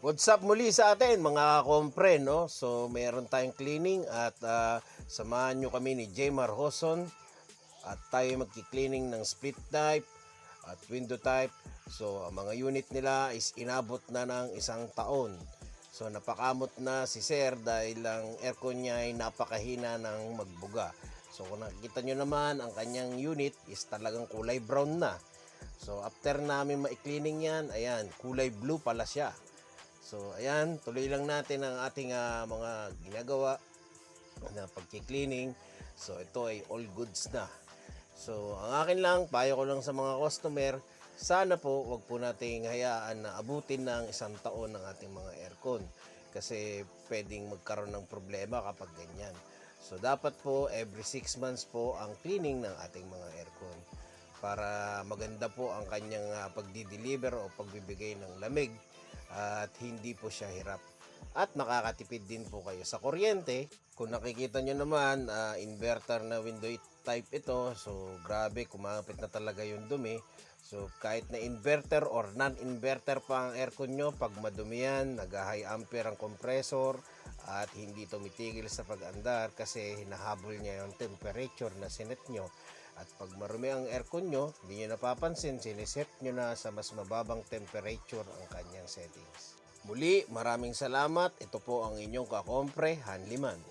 What's up muli sa atin mga kompre, no? So meron tayong cleaning at samahan nyo kami ni Jmar Hoson at tayo magki-cleaning ng split type at window type. So ang mga unit nila is inabot na ng 1 taon. So napakamot na si Sir dahil ang aircon niya ay napakahina ng magbuga. So kung nakikita nyo naman, ang kanyang unit is talagang kulay brown na. So after namin ma-cleaning yan, ayan, kulay blue pala siya. So ayan, tuloy lang natin ang ating mga ginagawa na pagki-cleaning. So ito ay all goods na. So ang akin lang, payo ko lang sa mga customer, sana po wag po nating hayaan na abutin ng 1 taon ng ating mga aircon. Kasi pwedeng magkaroon ng problema kapag ganyan. So dapat po every 6 months po ang cleaning ng ating mga aircon para maganda po ang kanyang pagdi-deliver o pagbibigay ng lamig at hindi po siya hirap. At makakatipid din po kayo sa kuryente. Kung nakikita nyo naman, inverter na window type ito. So grabe, kumapit na talaga yung dumi. So kahit na inverter or non-inverter pa ang aircon nyo, pag madumi yan, nag-high ampere ang compressor at hindi tumitigil sa pag-andar kasi hinahabol niya yung temperature na sinet nyo. At pag marumi ang aircon nyo, hindi nyo napapansin, siniset nyo na sa mas mababang temperature ang kanyang settings. Muli, maraming salamat. Ito po ang inyong kakompre, Hanliman.